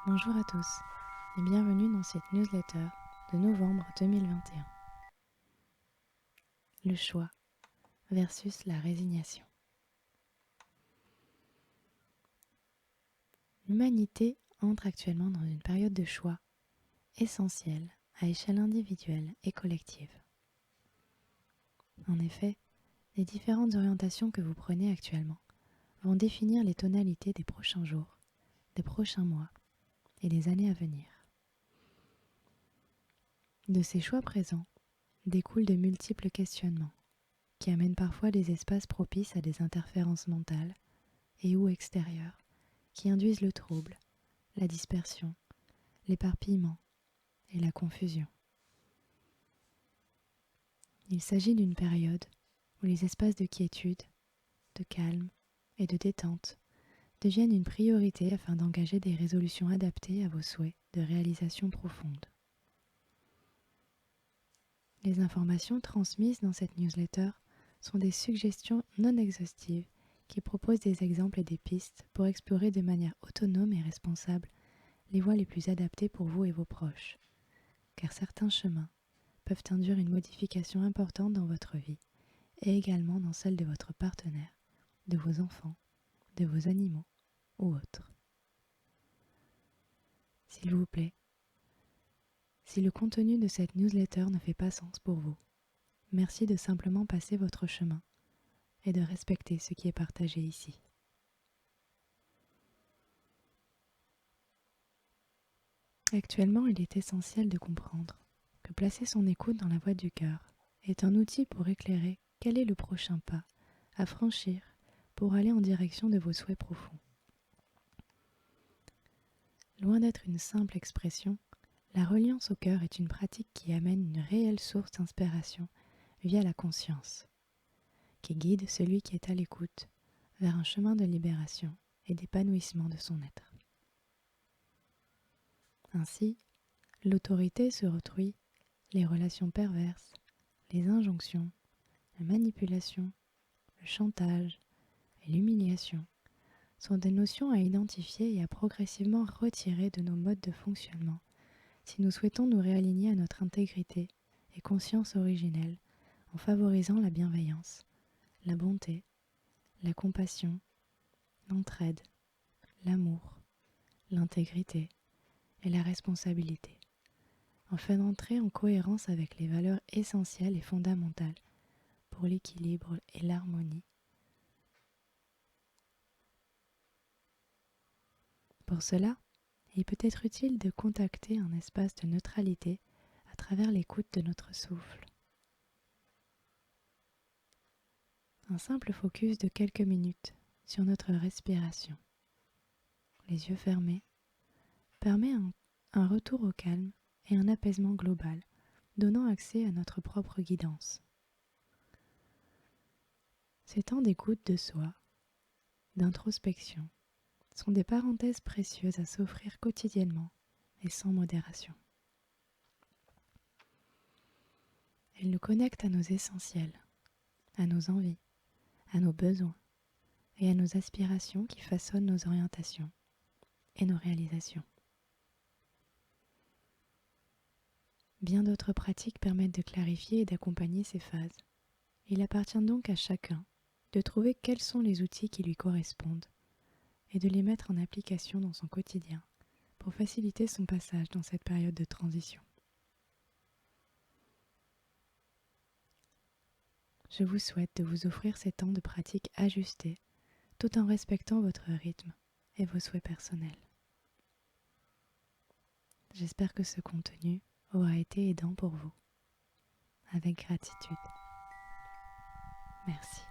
Bonjour à tous et bienvenue dans cette newsletter de novembre 2021. Le choix versus la résignation. L'humanité entre actuellement dans une période de choix essentielle à échelle individuelle et collective. En effet, les différentes orientations que vous prenez actuellement vont définir les tonalités des prochains jours, des prochains mois et des années à venir. De ces choix présents découlent de multiples questionnements qui amènent parfois des espaces propices à des interférences mentales et ou extérieures qui induisent le trouble, la dispersion, l'éparpillement et la confusion. Il s'agit d'une période où les espaces de quiétude, de calme et de détente deviennent une priorité afin d'engager des résolutions adaptées à vos souhaits de réalisation profonde. Les informations transmises dans cette newsletter sont des suggestions non exhaustives qui proposent des exemples et des pistes pour explorer de manière autonome et responsable les voies les plus adaptées pour vous et vos proches, car certains chemins peuvent induire une modification importante dans votre vie et également dans celle de votre partenaire, de vos enfants, de vos animaux ou autres. S'il vous plaît, si le contenu de cette newsletter ne fait pas sens pour vous, merci de simplement passer votre chemin et de respecter ce qui est partagé ici. Actuellement, il est essentiel de comprendre que placer son écoute dans la voie du cœur est un outil pour éclairer quel est le prochain pas à franchir pour aller en direction de vos souhaits profonds. Loin d'être une simple expression, la reliance au cœur est une pratique qui amène une réelle source d'inspiration via la conscience, qui guide celui qui est à l'écoute vers un chemin de libération et d'épanouissement de son être. Ainsi, l'autorité sur autrui, les relations perverses, les injonctions, la manipulation, le chantage et l'humiliation sont des notions à identifier et à progressivement retirer de nos modes de fonctionnement si nous souhaitons nous réaligner à notre intégrité et conscience originelle en favorisant la bienveillance, la bonté, la compassion, l'entraide, l'amour, l'intégrité et la responsabilité, afin d'entrer en cohérence avec les valeurs essentielles et fondamentales pour l'équilibre et l'harmonie. Pour cela, il peut être utile de contacter un espace de neutralité à travers l'écoute de notre souffle. Un simple focus de quelques minutes sur notre respiration, les yeux fermés, permet un retour au calme et un apaisement global, donnant accès à notre propre guidance. Ces temps d'écoute de soi, d'introspection, sont des parenthèses précieuses à s'offrir quotidiennement et sans modération. Elles nous connectent à nos essentiels, à nos envies, à nos besoins et à nos aspirations qui façonnent nos orientations et nos réalisations. Bien d'autres pratiques permettent de clarifier et d'accompagner ces phases. Il appartient donc à chacun de trouver quels sont les outils qui lui correspondent et de les mettre en application dans son quotidien pour faciliter son passage dans cette période de transition. Je vous souhaite de vous offrir ces temps de pratique ajustés tout en respectant votre rythme et vos souhaits personnels. J'espère que ce contenu aura été aidant pour vous. Avec gratitude. Merci.